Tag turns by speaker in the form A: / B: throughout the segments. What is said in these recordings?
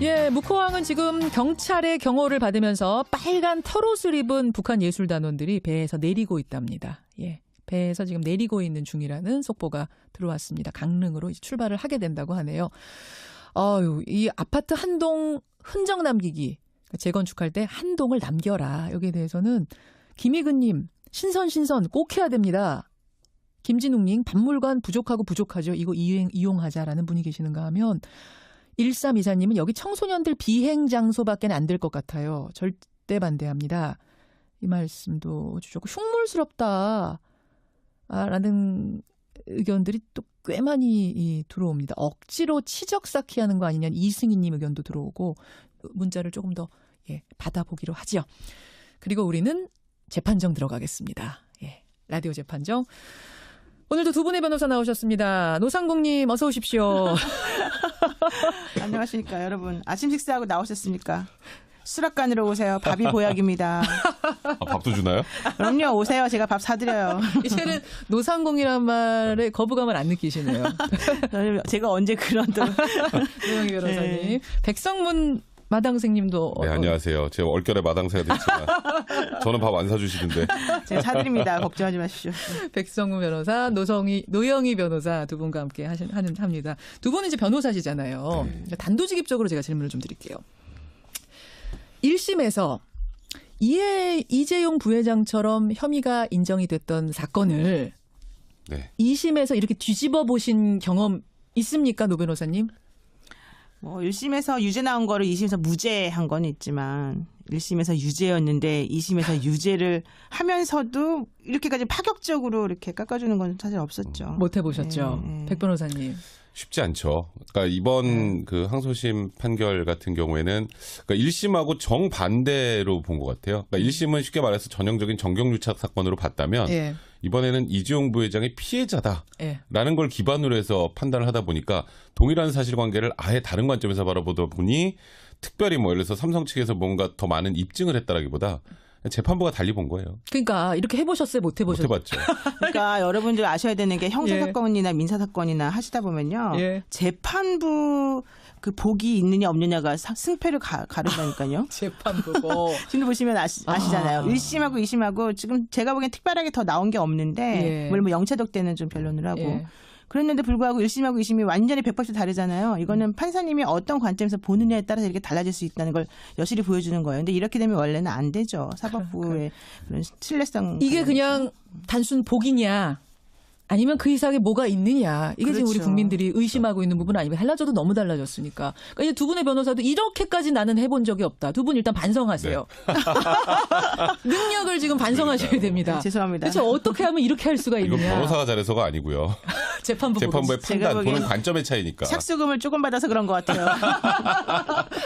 A: 예, 묵호왕은 지금 경찰의 경호를 받으면서 빨간 털옷을 입은 북한 예술단원들이 배에서 내리고 있답니다. 예, 배에서 지금 내리고 있는 중이라는 속보가 들어왔습니다. 강릉으로 출발을 하게 된다고 하네요. 이 아파트 한 동 흔적 남기기, 재건축할 때 한 동을 남겨라. 여기에 대해서는 김희근님, 신선 꼭 해야 됩니다. 김진웅님, 박물관 부족하죠. 이거 이용하자라는 분이 계시는가 하면 1324님은 여기 청소년들 비행 장소밖에 안 될 것 같아요. 절대 반대합니다. 이 말씀도 주셨고 흉물스럽다 라는 의견들이 또 꽤 많이 들어옵니다. 억지로 치적 쌓기하는 거 아니냐는 이승희님 의견도 들어오고 문자를 조금 더 받아보기로 하죠. 그리고 우리는 재판정 들어가겠습니다. 예, 라디오 재판정. 오늘도 두 분의 변호사 나오셨습니다. 노상국님 어서 오십시오.
B: 안녕하십니까 여러분. 아침 식사하고 나오셨습니까? 수락관으로 오세요. 밥이 보약입니다.
C: 밥도 주나요?
B: 그럼요. 오세요. 제가 밥 사드려요.
A: 이제는 노상공이란 말에 거부감을 안 느끼시네요.
B: 제가 언제 그런 또.
A: 노영희 변호사님. 네. 백성문 마당생님도.
C: 네, 안녕하세요. 제가 얼결에 마당새가 됐지만 저는 밥 안 사주시던데.
B: 제가 사드립니다. 걱정하지 마십시오.
A: 백성문 변호사, 노영희 변호사 두 분과 함께 합니다. 두 분은 이제 변호사시잖아요. 네. 단도직입적으로 제가 질문을 좀 드릴게요. 1심에서 이재용 부회장처럼 혐의가 인정이 됐던 사건을
C: 네.
A: 2심에서 이렇게 뒤집어 보신 경험 있습니까, 노 변호사님?
B: 1심에서 유죄 나온 거를 2심에서 무죄한 건 있지만 1심에서 유죄였는데 2심에서 유죄를 하면서도 이렇게까지 파격적으로 이렇게 깎아주는 건 사실 없었죠.
A: 못 해보셨죠. 네. 백 변호사님.
C: 쉽지 않죠. 그러니까 이번 그 항소심 판결 같은 경우에는 그러니까 1심하고 정반대로 본 것 같아요. 그러니까 1심은 쉽게 말해서 전형적인 정경유착 사건으로 봤다면 이번에는 이재용 부회장이 피해자다라는 걸 기반으로 해서 판단을 하다 보니까 동일한 사실관계를 아예 다른 관점에서 바라보다 보니 특별히 예를 들어서 삼성 측에서 뭔가 더 많은 입증을 했다라기보다 재판부가 달리 본 거예요.
A: 그러니까 이렇게 해보셨어요? 못 해보셨어요?
C: 못 해봤죠.
B: 그러니까 여러분들 아셔야 되는 게 형사사건이나 민사사건이나 하시다 보면요. 재판부 그 복이 있느냐 없느냐가 승패를 가른다니까요.
A: 재판부고.
B: 지금 보시면 아시잖아요. 1심하고 2심하고 지금 제가 보기엔 특별하게 더 나온 게 없는데 물론 영체독 때는 좀 변론을 하고 그랬는데 불구하고 1심하고 2심이 완전히 180도 다르잖아요. 이거는 판사님이 어떤 관점에서 보느냐에 따라서 이렇게 달라질 수 있다는 걸 여실히 보여주는 거예요. 근데 이렇게 되면 원래는 안 되죠. 사법부의 그런 신뢰성.
A: 이게 그냥 단순 복이냐 아니면 그 이상의 뭐가 있느냐. 이게 지금 우리 국민들이 의심하고 있는 부분 아니면 달라져도 너무 달라졌으니까. 그러니까 이제 두 분의 변호사도 이렇게까지 나는 해본 적이 없다. 두 분 일단 반성하세요. 네. 능력을 지금 반성하셔야 됩니다.
B: 네, 죄송합니다.
A: 그렇죠. 어떻게 하면 이렇게 할 수가 있느냐.
C: 이건 변호사가 잘해서가 아니고요. 재판부의 판단, 보는 관점의 차이니까.
B: 착수금을 조금 받아서 그런 것 같아요.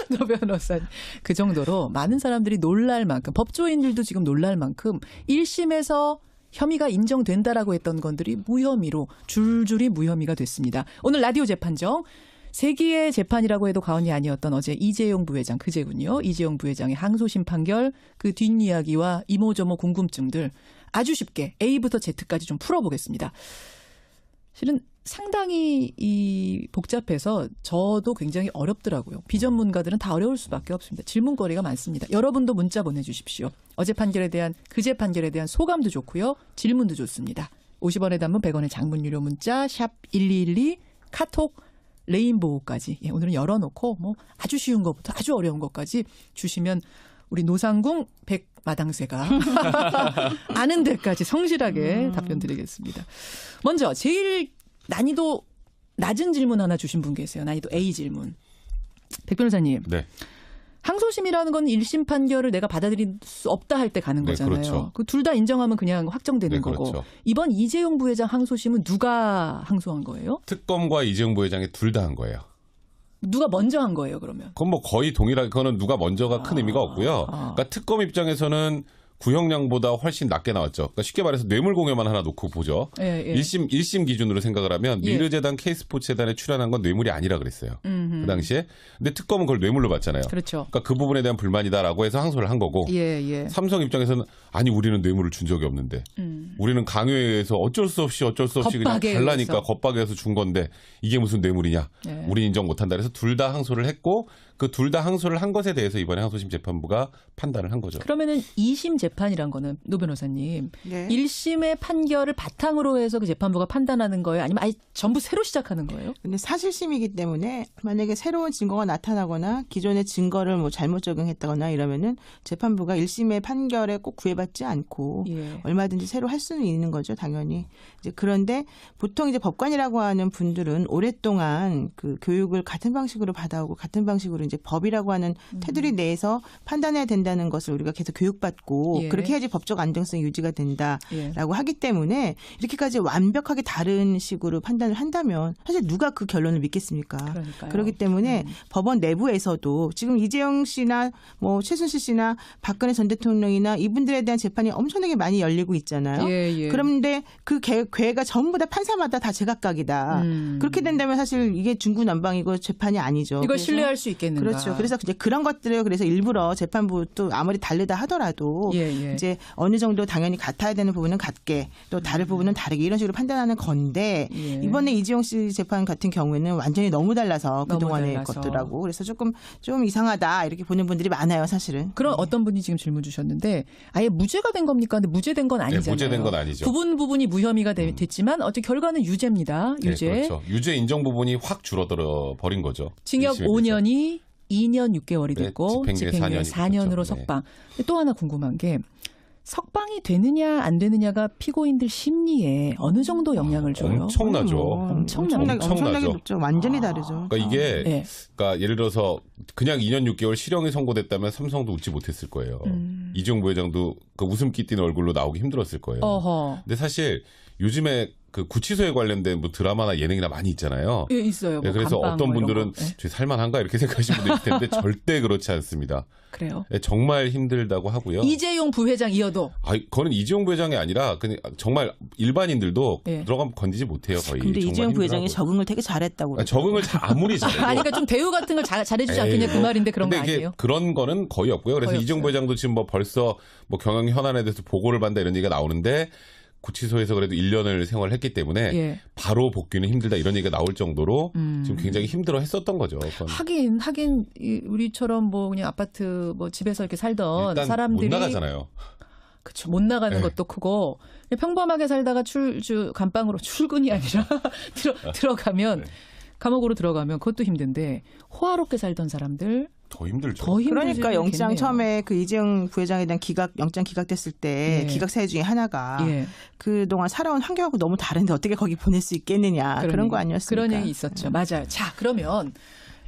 A: 노 변호사님. 그 정도로 많은 사람들이 놀랄 만큼, 법조인들도 지금 놀랄 만큼 1심에서 혐의가 인정된다라고 했던 건들이 무혐의로 줄줄이 무혐의가 됐습니다. 오늘 라디오 재판정 세기의 재판이라고 해도 과언이 아니었던 어제 이재용 부회장 그제군요. 이재용 부회장의 항소심 판결 그 뒷이야기와 이모저모 궁금증들 아주 쉽게 A부터 Z까지 좀 풀어보겠습니다. 실은 상당히 복잡해서 저도 굉장히 어렵더라고요. 비전문가들은 다 어려울 수밖에 없습니다. 질문거리가 많습니다. 여러분도 문자 보내주십시오. 어제 판결에 대한 그제 판결에 대한 소감도 좋고요. 질문도 좋습니다. 50원의 단문 100원의 장문 유료 문자 샵 1212 카톡 레인보우까지 오늘은 열어놓고 아주 쉬운 것부터 아주 어려운 것까지 주시면 우리 노상궁 백마당새가 아는 데까지 성실하게 답변 드리겠습니다. 먼저 제일 난이도 낮은 질문 하나 주신 분 계세요. 난이도 A 질문. 백 변호사님.
C: 네.
A: 항소심이라는 건 1심 판결을 내가 받아들일 수 없다 할 때 가는 거잖아요.
C: 그렇죠.
A: 그 둘 다 인정하면 그냥 확정되는 거고.
C: 그렇죠.
A: 이번 이재용 부회장 항소심은 누가 항소한 거예요?
C: 특검과 이재용 부회장이 둘 다 한 거예요.
A: 누가 먼저 한 거예요, 그러면?
C: 그건 거의 동일하게, 그거는 누가 먼저가 큰 의미가 없고요. 그러니까 특검 입장에서는 구형량보다 훨씬 낮게 나왔죠. 그러니까 쉽게 말해서 뇌물공여만 하나 놓고 보죠. 1심 기준으로 생각을 하면 미르재단 K스포츠재단에 출연한 건 뇌물이 아니라 그랬어요. 그 당시에. 근데 특검은 그걸 뇌물로 봤잖아요.
A: 그렇죠.
C: 그러니까 그 부분에 대한 불만이다라고 해서 항소를 한 거고. 삼성 입장에서는 아니 우리는 뇌물을 준 적이 없는데 우리는 강요에 의해서 어쩔 수 없이 그냥 달라니까 겁박에 해서 준 건데 이게 무슨 뇌물이냐. 우리 인정 못한다. 그래서 둘 다 항소를 했고 그 둘 다 항소를 한 것에 대해서 이번에 항소심 재판부가 판단을 한 거죠.
A: 그러면은 2심 재판이란 거는 노 변호사님,
B: 네.
A: 1심의 판결을 바탕으로 해서 그 재판부가 판단하는 거예요? 아니면 아예 전부 새로 시작하는 거예요?
B: 근데 사실심이기 때문에 만약에 새로운 증거가 나타나거나 기존의 증거를 뭐 잘못 적용했다거나 이러면은 재판부가 1심의 판결에 꼭 구애받지 않고 얼마든지 새로 할 수는 있는 거죠, 당연히. 이제 그런데 보통 이제 법관이라고 하는 분들은 오랫동안 그 교육을 같은 방식으로 받아오고 같은 방식으로 이제 법이라고 하는 테두리 내에서 판단해야 된다는 것을 우리가 계속 교육받고 그렇게 해야지 법적 안정성이 유지가 된다라고 하기 때문에 이렇게까지 완벽하게 다른 식으로 판단을 한다면 사실 누가 그 결론을 믿겠습니까?
A: 그러니까요.
B: 그렇기 때문에 법원 내부에서도 지금 이재용 씨나 뭐 최순실 씨나 박근혜 전 대통령이나 이분들에 대한 재판이 엄청나게 많이 열리고 있잖아요. 그런데 그 괴가 전부 다 판사마다 다 제각각이다. 그렇게 된다면 사실 이게 중구난방이고 재판이 아니죠.
A: 이걸 신뢰할 수 있겠는가?
B: 그렇죠. 그래서 이제 그런 것들을 그래서 일부러 재판부 또 아무리 다르다 하더라도 이제 어느 정도 당연히 같아야 되는 부분은 같게 또 다른 부분은 다르게 이런 식으로 판단하는 건데 이번에 이재용 씨 재판 같은 경우에는 완전히 너무 달라서 그동안의 것들하고 그래서 좀 이상하다 이렇게 보는 분들이 많아요, 사실은.
A: 그럼 어떤 분이 지금 질문 주셨는데 아예 무죄가 된 겁니까? 근데 무죄된 건 아니잖아요.
C: 무죄된 건 아니죠.
A: 부분이 무혐의가 됐지만 어쨌든 결과는 유죄입니다. 유죄.
C: 그렇죠. 유죄 인정 부분이 확 줄어들어 버린 거죠.
A: 징역 5년이 2년 6개월이 됐고
C: 집행유예
A: 4년으로 석방. 또 하나 궁금한 게 석방이 되느냐 안 되느냐가 피고인들 심리에 어느 정도 영향을 줘요?
C: 엄청나죠.
B: 엄청나게 높죠. 완전히 다르죠.
C: 그러니까 이게 그러니까 예를 들어서 그냥 2년 6개월 실형이 선고됐다면 삼성도 웃지 못했을 거예요. 이재용 부회장도 그 웃음기 띤 얼굴로 나오기 힘들었을 거예요. 근데 사실 요즘에 그 구치소에 관련된 뭐 드라마나 예능이나 많이 있잖아요.
A: 있어요. 뭐
C: 그래서 어떤 분들은 저 살만한가 이렇게 생각하시는 분도 있을 텐데 절대 그렇지 않습니다.
A: 그래요.
C: 정말 힘들다고 하고요.
A: 이재용 부회장이어도.
C: 그거는 이재용 부회장이 아니라 그냥 정말 일반인들도 들어가면 건지지 못해요. 거의.
B: 근데 이재용 부회장이 적응을 되게 잘했다고.
C: 적응을 아무리 잘해도.
A: 그러니까 좀 대우 같은 걸 잘해주지 않겠냐 그 말인데 그런 거 아니에요?
C: 그런 거는 거의 없고요. 그래서 이재용 부회장도 지금 뭐 벌써 뭐 경영 현안에 대해서 보고를 받는다 이런 얘기가 나오는데 구치소에서 그래도 1년을 생활했기 때문에 바로 복귀는 힘들다 이런 얘기가 나올 정도로 지금 굉장히 힘들어 했었던 거죠.
A: 하긴 우리처럼 뭐 그냥 아파트 뭐 집에서 이렇게 살던 사람들이
C: 못 나가잖아요.
A: 그렇죠. 못 나가는 것도 크고 평범하게 살다가 감방으로 출근이 아니라 들어가면 감옥으로 들어가면 그것도 힘든데 호화롭게 살던 사람들
C: 더 힘들죠.
B: 그러니까 영장 처음에 그 이재용 부회장에 대한 영장 기각됐을 때 기각 사유 중에 하나가 그동안 살아온 환경하고 너무 다른데 어떻게 거기 보낼 수 있겠느냐 그런 거 아니었습니까?
A: 그런 얘기 있었죠. 맞아요. 자, 그러면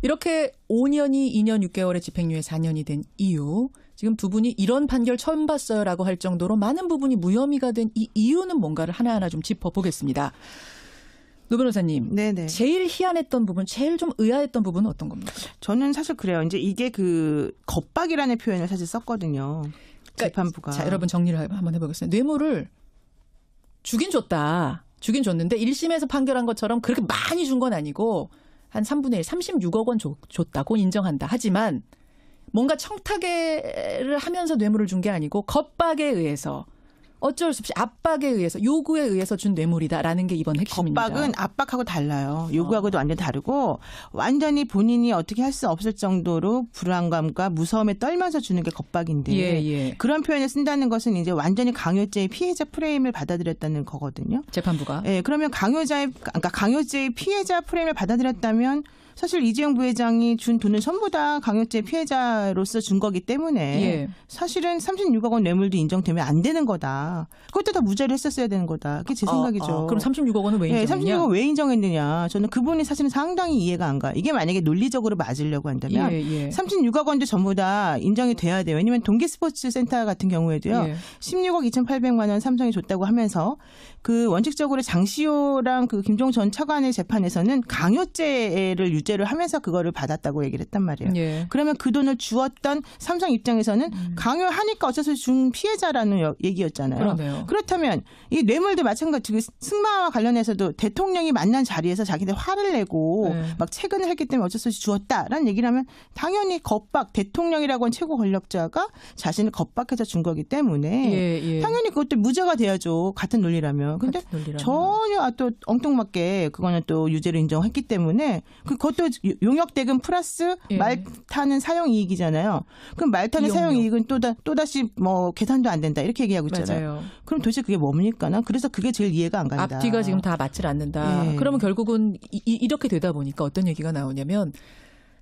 A: 이렇게 5년이 2년 6개월의 집행유예 4년이 된 이유 지금 두 분이 이런 판결 처음 봤어요라고 할 정도로 많은 부분이 무혐의가 된 이 이유는 뭔가를 하나하나 좀 짚어보겠습니다. 노 변호사님, 제일 희한했던 부분, 제일 좀 의아했던 부분은 어떤 겁니까?
B: 저는 사실 그래요. 이제 이게 그 겁박이라는 표현을 사실 썼거든요. 재판부가.
A: 자, 여러분 정리를 한번 해보겠습니다. 뇌물을 주긴 줬는데 1심에서 판결한 것처럼 그렇게 많이 준 건 아니고 한 3분의 1, 36억 원 줬다고 인정한다. 하지만 뭔가 청탁을 하면서 뇌물을 준 게 아니고 겁박에 의해서 어쩔 수 없이 압박에 의해서 요구에 의해서 준 뇌물이다라는 게 이번 핵심입니다.
B: 겁박은 압박하고 달라요. 요구하고도 완전히 다르고 완전히 본인이 어떻게 할 수 없을 정도로 불안감과 무서움에 떨면서 주는 게 겁박인데 그런 표현을 쓴다는 것은 이제 완전히 강요죄의 피해자 프레임을 받아들였다는 거거든요.
A: 재판부가.
B: 그러면 강요죄의 피해자 프레임을 받아들였다면 사실 이재용 부회장이 준 돈은 전부 다 강요죄 피해자로서 준 거기 때문에 사실은 36억 원 뇌물도 인정되면 안 되는 거다. 그것도 다 무죄를 했었어야 되는 거다. 그게 제 생각이죠.
A: 그럼 36억 원은 왜 인정했냐?
B: 36억 원 왜 인정했느냐. 저는 그분이 사실은 상당히 이해가 안 가. 이게 만약에 논리적으로 맞으려고 한다면 36억 원도 전부 다 인정이 돼야 돼요. 왜냐하면 동계스포츠센터 같은 경우에도요. 16억 2,800만 원 삼성이 줬다고 하면서 그 원칙적으로 장시호랑 그 김종 전 차관의 재판에서는 강요죄를 유죄를 하면서 그거를 받았다고 얘기를 했단 말이에요. 그러면 그 돈을 주었던 삼성 입장에서는 강요하니까 어쩔 수 없이 준 피해자라는 얘기였잖아요.
A: 그러네요.
B: 그렇다면 이 뇌물도 마찬가지고 승마와 관련해서도 대통령이 만난 자리에서 자기들 화를 내고 막 채근을 했기 때문에 어쩔 수 없이 주었다라는 얘기를 하면 당연히 겁박, 대통령이라고 하는 최고 권력자가 자신을 겁박해서 준 거기 때문에 당연히 그것도 무죄가 돼야죠. 같은 논리라면. 근데 전혀 또 엉뚱맞게 그거는 또 유죄를 인정했기 때문에 그것도 또 용역대금 플러스
A: 예.
B: 말 타는 사용이익이잖아요. 그럼 말 타는
A: 이용료.
B: 사용이익은 또다시 뭐 계산도 안 된다 이렇게 얘기하고 있잖아요.
A: 맞아요.
B: 그럼 도대체 그게 뭡니까? 난 그래서 그게 제일 이해가 안 간다.
A: 앞뒤가 지금 다 맞질 않는다.
B: 예.
A: 그러면 결국은 이렇게 되다 보니까 어떤 얘기가 나오냐면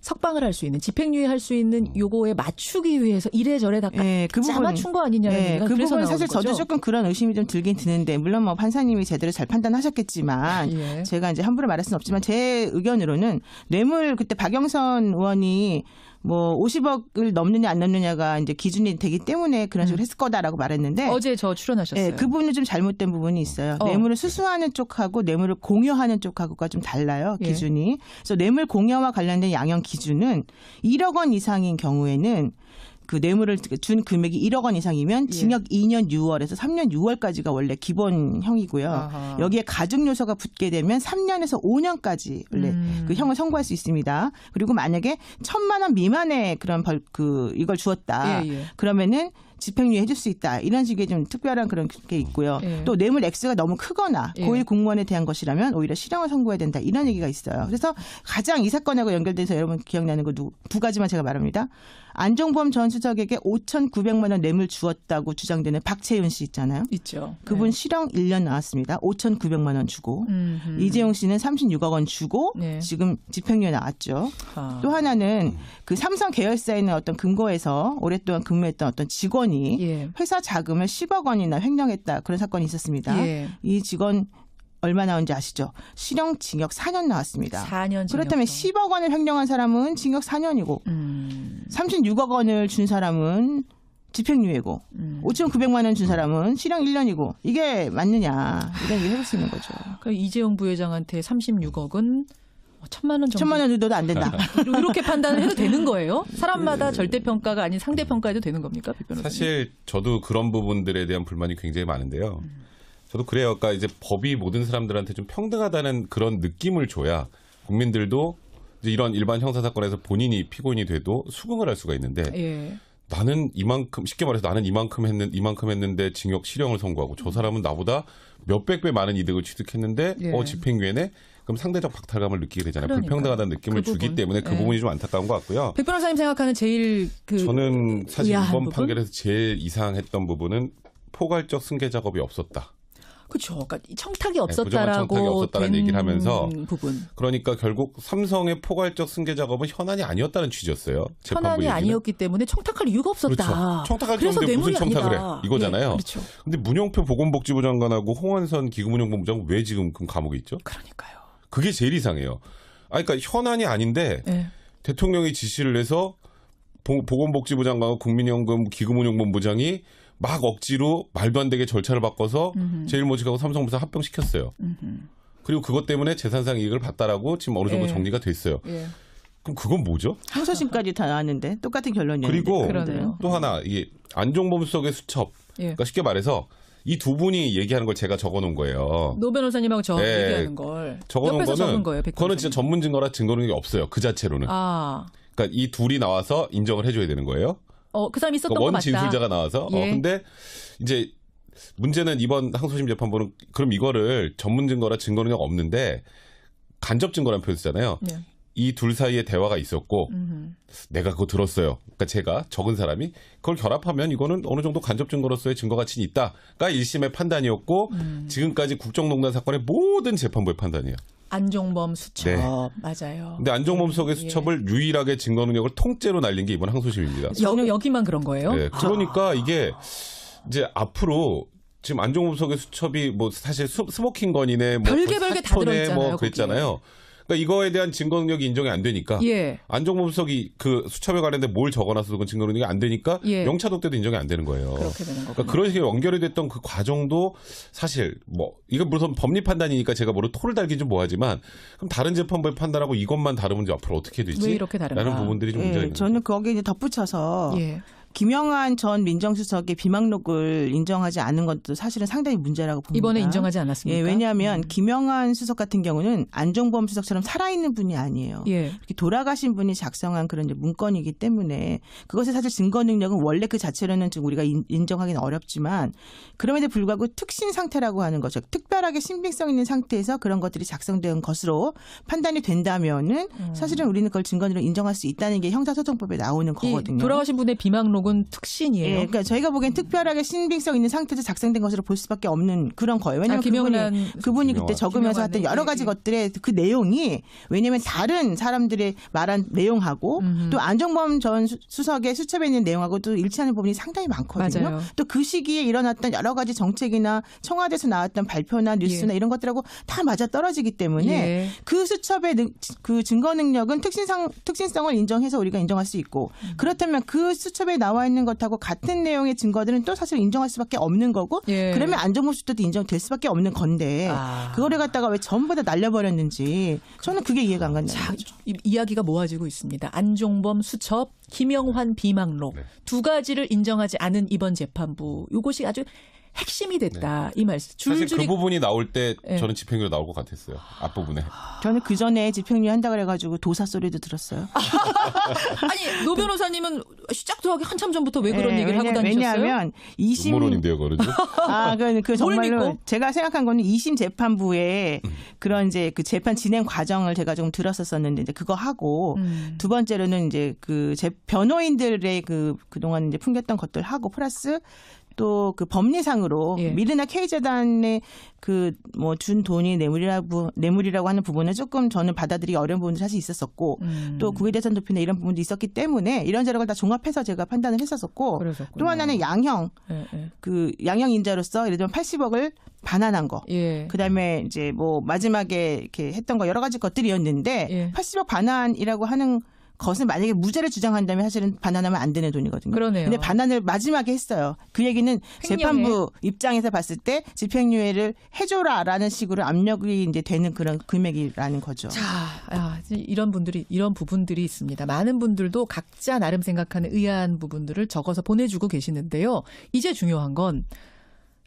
A: 석방을 할 수 있는 집행유예 할 수 있는 요거에 맞추기 위해서 이래저래 다
B: 그 부분
A: 맞춘 거 아니냐는 얘기가
B: 그
A: 그래서
B: 부분
A: 나오는
B: 사실 저도
A: 거죠?
B: 조금 그런 의심이 좀 들긴 드는데 물론 뭐 판사님이 제대로 잘 판단하셨겠지만
A: 예.
B: 제가 이제 함부로 말할 수는 없지만 제 의견으로는 뇌물 그때 박영선 의원이 뭐 50억을 넘느냐 안 넘느냐가 이제 기준이 되기 때문에 그런 식으로 했을 거다라고 말했는데
A: 어제 저 출연하셨어요.
B: 그 부분은 좀 잘못된 부분이 있어요. 뇌물을 수수하는 쪽하고 뇌물을 공여하는 쪽하고가 좀 달라요.
A: 예.
B: 기준이. 그래서 뇌물 공여와 관련된 양형 기준은 1억 원 이상인 경우에는 그 뇌물을 준 금액이 1억 원 이상이면 징역 2년 6월에서 3년 6월까지가 원래 기본형이고요.
A: 아하.
B: 여기에 가중 요소가 붙게 되면 3년에서 5년까지 원래 그 형을 선고할 수 있습니다. 그리고 만약에 1,000만 원 미만의 그런 이걸 주었다.
A: 예.
B: 그러면은 집행유예 해줄 수 있다. 이런 식의 좀 특별한 그런 게 있고요.
A: 예.
B: 또 뇌물 액수가 너무 크거나
A: 예.
B: 고위 공무원에 대한 것이라면 오히려 실형을 선고해야 된다. 이런 얘기가 있어요. 그래서 가장 이 사건하고 연결돼서 여러분 기억나는 거 두 가지만 제가 말합니다. 안종범 전 수석에게 5,900만 원 뇌물 주었다고 주장되는 박채윤 씨 있잖아요.
A: 있죠.
B: 그분 실형 1년 나왔습니다. 5,900만 원 주고.
A: 음흠.
B: 이재용 씨는 36억 원 주고
A: 네.
B: 지금 집행유예 나왔죠.
A: 아.
B: 또 하나는 그 삼성 계열사에 있는 어떤 금고에서 오랫동안 근무했던 어떤 직원이
A: 예.
B: 회사 자금을 10억 원이나 횡령했다. 그런 사건이 있었습니다.
A: 예.
B: 이 직원 얼마 나온지 아시죠? 실형 징역 4년 나왔습니다.
A: 4년
B: 그렇다면
A: 징역형.
B: 10억 원을 횡령한 사람은 징역 4년이고 36억 원을 준 사람은 집행유예고 5,900만 원 준 사람은 실형 1년이고 이게 맞느냐 이런 얘기 해볼 수 있는 거죠.
A: 그러니까 이재용 부회장한테 36억은 1,000만 원 정도.
B: 1,000만 원 넣어도 안 된다.
A: 이렇게 판단을 해도 되는 거예요? 사람마다 절대평가가 아닌 상대평가해도 되는 겁니까? 비 변호사님?
C: 사실 저도 그런 부분들에 대한 불만이 굉장히 많은데요. 저도 그래요. 그러니까 이제 법이 모든 사람들한테 좀 평등하다는 그런 느낌을 줘야 국민들도 이제 이런 일반 형사 사건에서 본인이 피고인이 돼도 수긍을 할 수가 있는데
A: 예.
C: 나는 이만큼 쉽게 말해서 나는 이만큼 했는데 징역 실형을 선고하고 저 사람은 나보다 몇백 배 많은 이득을 취득했는데
A: 예.
C: 집행유예네. 그럼 상대적 박탈감을 느끼게 되잖아요.
A: 그러니까요.
C: 불평등하다는 느낌을
A: 그
C: 주기
A: 부분.
C: 때문에 그
A: 예.
C: 부분이 좀 안타까운 것 같고요.
A: 백 변호사님 생각하는 제일
C: 저는 사실
A: 의아한
C: 이번
A: 부분?
C: 판결에서 제일 이상했던 부분은 포괄적 승계 작업이 없었다.
A: 그렇죠. 그러니까 청탁이
C: 부정한
A: 없었다라고
C: 청탁이 없었다는
A: 된
C: 얘기를 하면서
A: 부분.
C: 그러니까 결국 삼성의 포괄적 승계 작업은 현안이 아니었다는 취지였어요. 재판부
A: 현안이
C: 얘기는.
A: 아니었기 때문에 청탁할 이유가 없었다.
C: 그렇죠. 청탁할
A: 그래서
C: 건데 무슨
A: 뇌물이
C: 청탁을
A: 아니다.
C: 해. 이거잖아요.
A: 예, 그렇죠.
C: 근데 문영표 보건복지부 장관하고 홍원선 기금운용본부 장관 왜 지금 감옥에 있죠?
A: 그러니까요.
C: 그게 제일 이상해요. 그러니까 현안이 아닌데
A: 예.
C: 대통령이 지시를 해서 보건복지부 장관과 국민연금 기금운용본부장이 막 억지로 말도 안 되게 절차를 바꿔서 제일모직하고 삼성부사 합병시켰어요. 그리고 그것 때문에 재산상 이익을 봤다라고 지금 어느 정도
A: 예.
C: 정리가 됐어요.
A: 예.
C: 그럼 그건 뭐죠?
B: 항소심까지 다 나왔는데 똑같은 결론이었는데.
C: 그리고
A: 그러네요.
C: 또 하나 이게 안종범 수석의 수첩.
A: 예.
C: 그러니까 쉽게 말해서 이 두 분이 얘기하는 걸 제가 적어놓은 거예요.
A: 노 변호사님하고 저
C: 네.
A: 얘기하는 걸
C: 적어놓은
A: 옆에서
C: 거는
A: 적은 거예요. 백
C: 그거는 진짜
A: 변호사님.
C: 전문 증거라 증거 능력이 없어요. 그 자체로는.
A: 아,
C: 그러니까 이 둘이 나와서 인정을 해줘야 되는 거예요.
A: 그 사람이 있었던
C: 그러니까
A: 거
C: 원
A: 맞다.
C: 진술자가 나와서.
A: 예.
C: 근데 이제 문제는 이번 항소심 재판부는 그럼 이거를 전문 증거라 증거 능력 없는데 간접 증거라는 표현 쓰잖아요.
A: 네.
C: 이 둘 사이에 대화가 있었고 내가 그거 들었어요. 그러니까 제가 적은 사람이 그걸 결합하면 이거는 어느 정도 간접 증거로서의 증거 가치는 있다가 1심의 판단이었고 지금까지 국정농단 사건의 모든 재판부의 판단이에요.
A: 안종범 수첩
C: 네.
A: 맞아요.
C: 근데 안종범 수석의 수첩을 유일하게 증거 능력을 통째로 날린 게 이번 항소심입니다.
A: 여기만 그런 거예요?
C: 네, 그러니까 이게 이제 앞으로 지금 안종범 수석의 수첩이 뭐 사실 스모킹 건이네, 뭐
A: 별게 다
C: 사촌에
A: 들어있잖아요,
C: 뭐 그랬잖아요. 그러니까 이거에 대한 증거 능력이 인정이 안 되니까
A: 예.
C: 안종범 수석이 그 수첩에 관련된 뭘 적어놨어도 그 증거 능력이 안 되니까
A: 예.
C: 영차독 때도 인정이 안 되는 거예요.
A: 그렇게 되는 거군요.
C: 그러니까 그런 식으로 연결이 됐던 그 과정도 사실 뭐 이거 물론 법리 판단이니까 제가 뭐를 토를 달긴 좀 뭐하지만 그럼 다른 재판부의 판단하고 이것만 다르면 이제 앞으로 어떻게 되지?
A: 왜 이렇게 다른가?
C: 라는 부분들이 좀 문제가 있는 거죠.
B: 저는 거기에 이제 덧붙여서
A: 예.
B: 김영환 전 민정수석의 비망록을 인정하지 않은 것도 사실은 상당히 문제라고 봅니다.
A: 이번에 인정하지 않았습니까?
B: 예, 왜냐하면 김영환 수석 같은 경우는 안종범 수석처럼 살아있는 분이 아니에요.
A: 예.
B: 이렇게 돌아가신 분이 작성한 그런 이제 문건이기 때문에 그것의 사실 증거 능력은 원래 그 자체로는 지금 우리가 인정하기는 어렵지만 그럼에도 불구하고 특신 상태라고 하는 거죠. 특별하게 신빙성 있는 상태에서 그런 것들이 작성된 것으로 판단이 된다면은 사실은 우리는 그걸 증거로 인정할 수 있다는 게 형사소송법에 나오는 거거든요.
A: 돌아가신 분의 비망록은 특신이에요.
B: 예, 그러니까 저희가 보기엔 특별하게 신빙성 있는 상태에서 작성된 것으로 볼 수밖에 없는 그런 거예요. 왜냐하면 그분이 그때 적으면서 했던 여러 가지 것들의 그 내용이 왜냐하면 다른 사람들의 말한 내용하고 또 안종범 전 수석의 수첩에 있는 내용하고도 일치하는 부분이 상당히 많거든요.
A: 맞아요.
B: 또 그 시기에 일어났던 여러 가지 정책이나 청와대에서 나왔던 발표나 뉴스나 이런 것들하고 다 맞아 떨어지기 때문에 그 수첩의 그 증거 능력은 특신성을 인정해서 우리가 인정할 수 있고 그렇다면 그 수첩에 나와 있는 것하고 같은 내용의 증거들은 또 사실 인정할 수밖에 없는 거고 그러면 안종범 수첩도 인정될 수밖에 없는 건데 그거를 갖다가 왜 전부 다 날려버렸는지 저는 그게 이해가 안 간다는 거죠.
A: 이야기가 모아지고 있습니다. 안종범 수첩, 김영환 비망록 두 가지를 인정하지 않은 이번 재판부 이것이 아주 핵심이 됐다. 이 말씀.
C: 사실 그 부분이 나올 때 저는 집행유예 나올 것 같았어요. 앞부분에.
B: 저는 그 전에 집행유예 한다 그래가지고 도사 소리도 들었어요.
A: 아니 노 변호사님은 시작도 하기 한참 전부터 왜 그런 얘기를 하고 다니셨어요?
B: 왜냐하면 2심
C: 음모론인데요, 그거는요.
B: 그 정말로 제가 생각한 거는 2심 재판부에 그런 이제 그 재판 진행 과정을 제가 좀 들었었는데 이제 그거 하고 두 번째로는 이제 그 변호인들의 그동안 이제 풍겼던 것들 하고 플러스 또 그 법리상으로 미르나 K재단에 그 뭐 준 돈이 뇌물이라고 하는 부분은 조금 저는 받아들이기 어려운 부분도 사실 있었었고 또 국외재산 도피나 이런 부분도 있었기 때문에 이런저런 걸 다 종합해서 제가 판단을 했었었고 또 하나는 양형 그 양형 인자로서 예를 들면 80억을 반환한 거. 그다음에 이제 뭐 마지막에 이렇게 했던 거 여러 가지 것들이었는데 80억 반환이라고 하는 것은 만약에 무죄를 주장한다면 사실은 반환하면 안 되는 돈이거든요.
A: 그러네요.
B: 근데 반환을 마지막에 했어요. 그 얘기는 재판부 입장에서 봤을 때 집행유예를 해줘라라는 식으로 압력이 이제 되는 그런 금액이라는 거죠.
A: 자, 이런 부분들이 있습니다. 많은 분들도 각자 나름 생각하는 의아한 부분들을 적어서 보내주고 계시는데요. 이제 중요한 건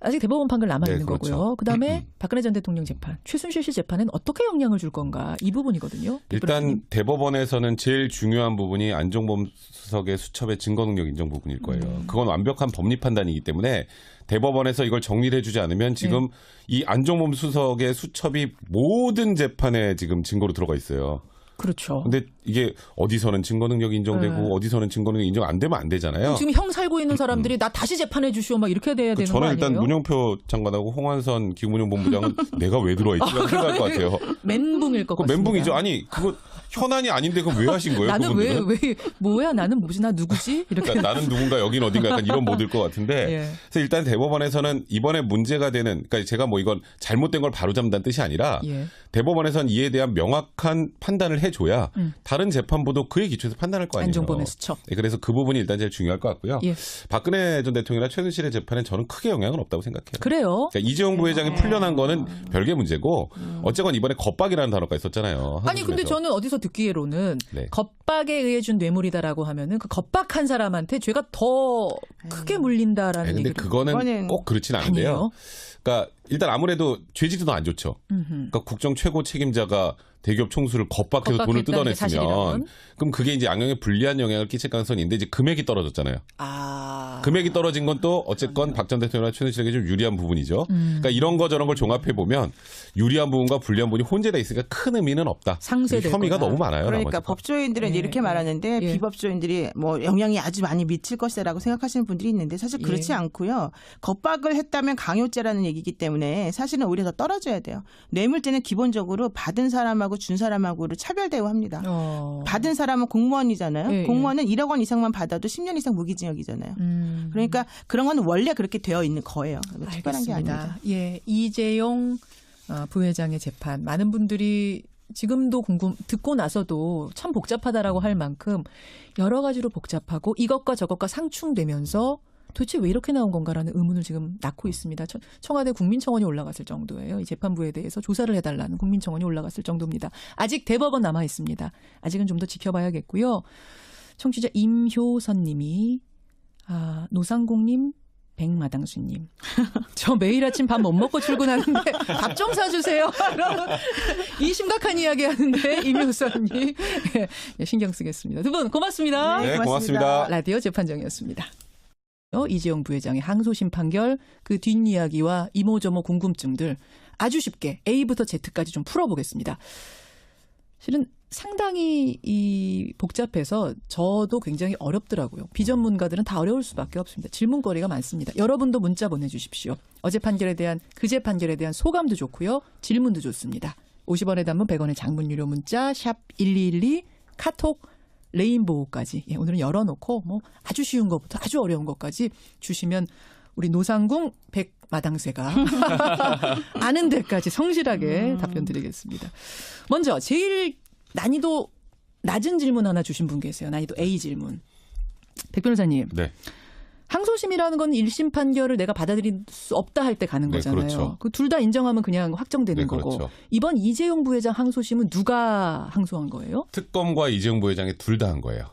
A: 아직 대법원 판결 남아있는
C: 그렇죠.
A: 거고요. 그다음에 박근혜 전 대통령 재판, 최순실 씨 재판은 어떻게 영향을 줄 건가 이 부분이거든요.
C: 일단 대법원에서는 제일 중요한 부분이 안종범 수석의 수첩의 증거능력 인정 부분일 거예요. 그건 완벽한 법리 판단이기 때문에 대법원에서 이걸 정리를 해주지 않으면 지금 이 안종범 수석의 수첩이 모든 재판에 지금 증거로 들어가 있어요.
A: 그렇죠.
C: 근데 이게 어디서는 증거 능력이 인정되고 어디서는 증거 능력이 인정 안 되면 안 되잖아요.
A: 지금 형 살고 있는 사람들이 나 다시 재판해 주시오 막 이렇게 돼야 되는 거 아니에요?
C: 저는 일단 문영표 장관하고 홍한선 기무용본부장은 내가 왜 들어와 있지? 생각할 것 같아요.
A: 멘붕일 것 같습니다.
C: 멘붕이죠. 아니 그거 현안이 아닌데 그럼 왜 하신 거예요?
A: 나는
C: 그분들은?
A: 왜 뭐야 나는 뭐지 나 누구지? 이렇게
C: 그러니까 나는 누군가 여긴 어딘가 약간 이런 모드일 것 같은데 그래서 일단 대법원에서는 이번에 문제가 되는 그러니까 제가 뭐 이건 잘못된 걸 바로잡는다는 뜻이 아니라 대법원에서는 이에 대한 명확한 판단을 해줘야 다른 재판부도 그에 기초해서 판단할 거 아니에요.
A: 안종범의 수첩.
C: 그래서 그 부분이 일단 제일 중요할 것 같고요. 박근혜 전 대통령이나 최순실의 재판엔 저는 크게 영향은 없다고 생각해요.
A: 그래요?
C: 그러니까 이재용 부회장이 풀려난 거는 별개 문제고 어쨌건 이번에 겁박이라는 단어가 있었잖아요.
A: 아니 근데 저는 어디서 듣기로는 겁박에 의해 준 뇌물이다라고 하면은 그 겁박한 사람한테 죄가 더 크게 물린다라는
C: 근데
A: 얘기를.
C: 그거는 꼭 그렇진 않은데요.
A: 아니에요?
C: 그러니까 일단 아무래도 죄질도 안 좋죠. 그러니까 국정 최고 책임자가 대기업 총수를 겁박해서 돈을 뜯어냈으면 그럼 그게 이제 양형에 불리한 영향을 끼칠 가능성이 있는데 이제 금액이 떨어졌잖아요. 금액이 떨어진 건 또 어쨌건 박 전 대통령이나 최순실에게 좀 유리한 부분이죠. 그러니까 이런 거 저런 걸 종합해 보면 유리한 부분과 불리한 부분이 혼재돼 있으니까 큰 의미는 없다.
A: 상쇄될
C: 혐의가
A: 거다.
C: 너무 많아요.
B: 그러니까
C: 나머지가.
B: 법조인들은 이렇게 말하는데 비법조인들이 뭐 영향이 아주 많이 미칠 것이라고 생각하시는 분들이 있는데 사실 그렇지 않고요. 겁박을 했다면 강요죄라는 얘기이기 때문에 사실은 오히려 더 떨어져야 돼요. 뇌물죄는 기본적으로 받은 사람하고 준 사람하고를 차별 대우합니다. 받은 사람은 공무원이잖아요. 공무원은 1억 원 이상만 받아도 10년 이상 무기징역이잖아요. 그러니까 그런 건 원래 그렇게 되어 있는 거예요. 특별한 게 아닙니다.
A: 이재용 부회장의 재판 많은 분들이 지금도 듣고 나서도 참 복잡하다라고 할 만큼 여러 가지로 복잡하고 이것과 저것과 상충되면서 도대체 왜 이렇게 나온 건가라는 의문을 지금 낳고 있습니다. 청와대 국민청원이 올라갔을 정도예요. 이 재판부에 대해서 조사를 해달라는 국민청원이 올라갔을 정도입니다. 아직 대법원 남아 있습니다. 아직은 좀 더 지켜봐야겠고요. 청취자 임효선 님이 노상공님, 백마당수님. 저 매일 아침 밥 못 먹고 출근하는데 밥 좀 사주세요. 이 심각한 이야기 하는데 이묘선님. 예, 신경 쓰겠습니다. 두 분 고맙습니다.
C: 네, 고맙습니다.
A: 라디오 재판정이었습니다. 이재용 부회장의 항소심 판결 그 뒷이야기와 이모저모 궁금증들 아주 쉽게 A부터 Z까지 좀 풀어보겠습니다. 실은 상당히 복잡해서 저도 굉장히 어렵더라고요. 비전문가들은 다 어려울 수밖에 없습니다. 질문거리가 많습니다. 여러분도 문자 보내주십시오. 어제 판결에 대한 그제 판결에 대한 소감도 좋고요. 질문도 좋습니다. 50원의 단문 100원의 장문 유료 문자 샵 1212 카톡 레인보우까지 오늘은 열어놓고 뭐 아주 쉬운 것부터 아주 어려운 것까지 주시면 우리 노상궁 백마당쇠가 아는 데까지 성실하게 답변 드리겠습니다. 먼저 제일 난이도 낮은 질문 하나 주신 분 계세요. 난이도 A 질문. 백 변호사님.
C: 네.
A: 항소심이라는 건 1심 판결을 내가 받아들일 수 없다 할 때 가는 거잖아요.
C: 그렇죠.
A: 그 둘 다 인정하면 그냥 확정되는 거고.
C: 그렇죠.
A: 이번 이재용 부회장 항소심은 누가 항소한 거예요?
C: 특검과 이재용 부회장이 둘 다 한 거예요.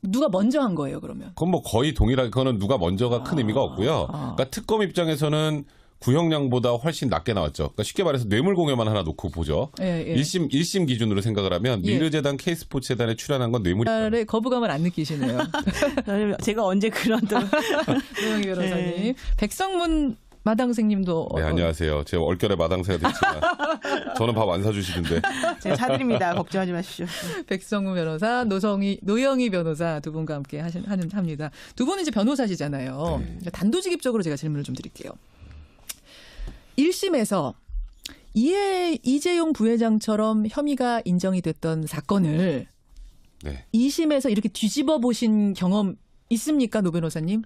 A: 누가 먼저 한 거예요, 그러면?
C: 그건 뭐 거의 동일하게 그거는 누가 먼저가 큰 의미가 없고요. 그러니까 특검 입장에서는 구형량보다 훨씬 낮게 나왔죠. 그러니까 쉽게 말해서 뇌물공여만 하나 놓고 보죠.
A: 예.
C: 1심 기준으로 생각을 하면 미르재단 K스포츠재단에 출연한 건 뇌물이에요.
A: 거부감을 안 느끼시네요.
B: 제가 언제 그런 또
A: 노영희 변호사님. 네. 백성문 마당생님도.
C: 네, 안녕하세요. 제가 얼결에 마당새가 됐지만 저는 밥 안 사주시던데.
B: 제가 사드립니다. 걱정하지 마십시오.
A: 백성문 변호사, 노영희 변호사 두 분과 함께 합니다. 두 분은 이제 변호사시잖아요. 네. 단도직입적으로 제가 질문을 좀 드릴게요. 1심에서 이재용 부회장처럼 혐의가 인정이 됐던 사건을
C: 네.
A: 2심에서 이렇게 뒤집어 보신 경험 있습니까, 노 변호사님?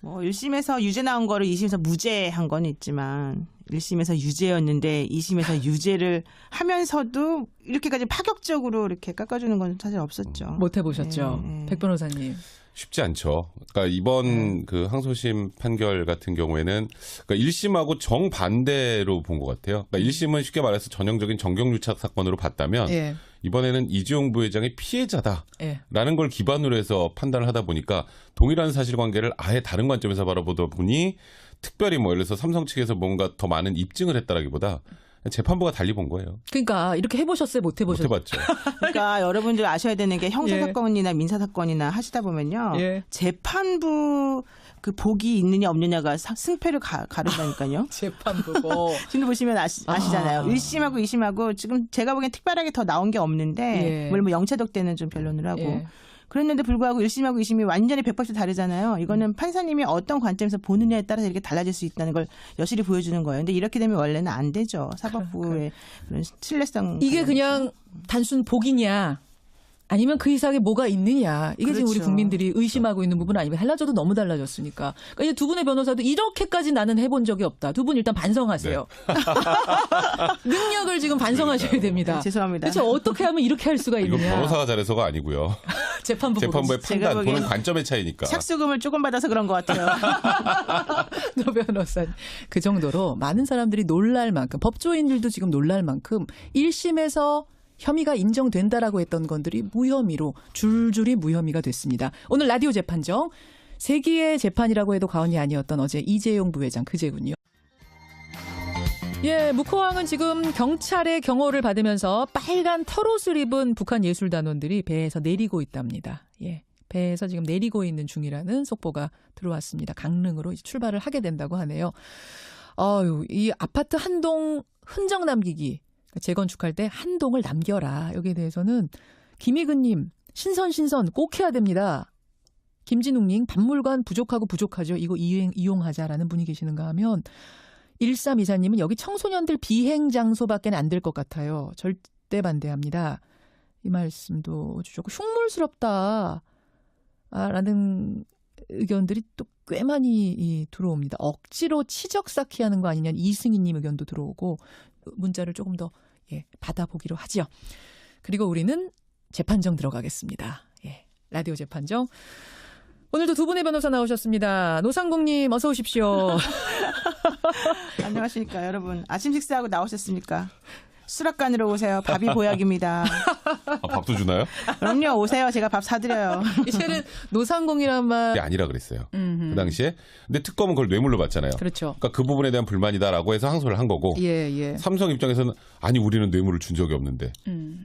B: 1심에서 유죄 나온 거를 2심에서 무죄한 건 있지만 1심에서 유죄였는데 2심에서 유죄를 하면서도 이렇게까지 파격적으로 이렇게 깎아주는 건 사실 없었죠.
A: 못 해보셨죠. 네. 백 변호사님.
C: 쉽지 않죠. 그러니까 이번 그 항소심 판결 같은 경우에는 그러니까 1심하고 정반대로 본 것 같아요. 그러니까 1심은 쉽게 말해서 전형적인 정경유착 사건으로 봤다면 이번에는 이재용 부회장이 피해자다라는 걸 기반으로 해서 판단을 하다 보니까 동일한 사실관계를 아예 다른 관점에서 바라보다 보니 특별히 뭐 예를 들어서 삼성 측에서 뭔가 더 많은 입증을 했다라기보다 재판부가 달리 본 거예요.
A: 그러니까 이렇게 해보셨어요? 못 해보셨어요?
C: 못 해봤죠.
B: 그러니까 여러분들 아셔야 되는 게 형사사건이나 민사사건이나 하시다 보면요. 재판부 그 복이 있느냐 없느냐가 승패를 가른다니까요.
A: 재판부고.
B: 지금 보시면 아시잖아요. 1심하고 2심하고 지금 제가 보기엔 특별하게 더 나온 게 없는데 물론 뭐 영체독 때는 좀 변론을 하고 그랬는데 불구하고 1심하고 2심이 완전히 100% 다르잖아요. 이거는 판사님이 어떤 관점에서 보느냐에 따라서 이렇게 달라질 수 있다는 걸 여실히 보여주는 거예요. 근데 이렇게 되면 원래는 안 되죠. 사법부의 그런 신뢰성.
A: 이게 그냥 단순 복이냐 아니면 그 이상의 뭐가 있느냐. 이게 지금 우리 국민들이 의심하고 있는 부분 아니면 달라져도 너무 달라졌으니까. 그러니까 이제 두 분의 변호사도 이렇게까지 나는 해본 적이 없다. 두 분 일단 반성하세요. 네. 능력을 지금 반성하셔야 됩니다.
B: 네, 죄송합니다.
A: 그렇죠. 어떻게 하면 이렇게 할 수가 있느냐.
C: 이건 변호사가 잘해서가 아니고요. 재판부의 판단, 보는 관점의 차이니까.
B: 착수금을 조금 받아서 그런 것 같아요.
A: 노 변호사. 그 정도로 많은 사람들이 놀랄 만큼 법조인들도 지금 놀랄 만큼 1심에서 혐의가 인정된다라고 했던 건들이 무혐의로 줄줄이 무혐의가 됐습니다. 오늘 라디오 재판정 세기의 재판이라고 해도 과언이 아니었던 어제 이재용 부회장 그제군요. 묵호왕은 지금 경찰의 경호를 받으면서 빨간 털옷을 입은 북한 예술단원들이 배에서 내리고 있답니다. 배에서 지금 내리고 있는 중이라는 속보가 들어왔습니다. 강릉으로 출발을 하게 된다고 하네요. 이 아파트 한 동 흔적 남기기. 재건축할 때 한 동을 남겨라. 여기에 대해서는 김희근님 신선 꼭 해야 됩니다. 김진웅님 박물관 부족하죠. 이거 이용하자라는 분이 계시는가 하면 1324님은 여기 청소년들 비행 장소밖에 안 될 것 같아요. 절대 반대합니다. 이 말씀도 주셨고 흉물스럽다 라는 의견들이 또 꽤 많이 들어옵니다. 억지로 치적 쌓기하는 거 아니냐는 이승희님 의견도 들어오고 문자를 조금 더 받아보기로 하죠. 그리고 우리는 재판정 들어가겠습니다. 라디오 재판정. 오늘도 두 분의 변호사 나오셨습니다. 노상공님 어서 오십시오.
B: 안녕하십니까 여러분. 아침 식사하고 나오셨습니까? 수락관으로 오세요. 밥이 보약입니다.
C: 아, 밥도 주나요?
B: 그럼요. 오세요. 제가 밥 사드려요.
A: 이제는 노상공이란 말
C: 아니라 그랬어요. 그 당시에. 근데 특검은 그걸 뇌물로 받잖아요.
A: 그렇죠.
C: 그러니까 그 부분에 대한 불만이다라고 해서 항소를 한 거고.
A: 예.
C: 삼성 입장에서는 아니 우리는 뇌물을 준 적이 없는데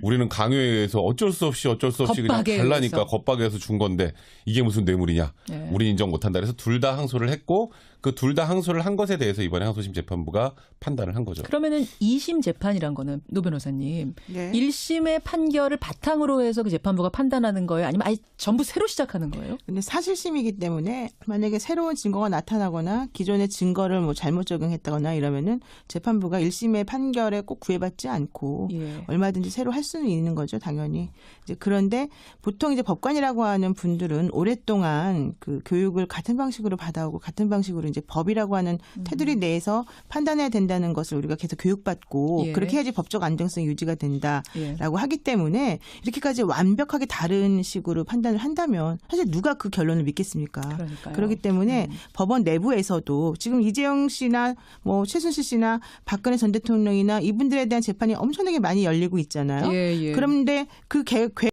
C: 우리는 강요에 의해서 어쩔 수 없이 그냥 달라니까 겁박에 의해서 준 건데 이게 무슨 뇌물이냐.
A: 예.
C: 우린 인정 못한다. 그래서 둘 다 항소를 했고 그 둘 다 항소를 한 것에 대해서 이번에 항소심 재판부가 판단을 한 거죠.
A: 그러면은 2심 재판이란 거는 노 변호사님
B: 네.
A: 1심의 판결을 바탕으로 해서 그 재판부가 판단하는 거예요? 아니면 아예 전부 새로 시작하는 거예요?
B: 근데 사실심이기 때문에 만약에 새로운 증거가 나타나거나 기존의 증거를 뭐 잘못 적용했다거나 이러면은 재판부가 1심의 판결에 꼭 구애받지 않고
A: 예.
B: 얼마든지 새로 할 수는 있는 거죠, 당연히. 이제 그런데 보통 이제 법관이라고 하는 분들은 오랫동안 그 교육을 같은 방식으로 받아오고 같은 방식으로 이제 법이라고 하는 테두리 내에서 판단해야 된다는 것을 우리가 계속 교육받고
A: 예.
B: 그렇게 해야지 법적 안정성이 유지가 된다라고
A: 예.
B: 하기 때문에 이렇게까지 완벽하게 다른 식으로 판단을 한다면 사실 누가 그 결론을 믿겠습니까?
A: 그러니까요.
B: 그렇기 때문에 법원 내부에서도 지금 이재용 씨나 뭐 최순실 씨나 박근혜 전 대통령이나 이분들에 대한 재판이 엄청나게 많이 열리고 있잖아요.
A: 예.
B: 그런데 그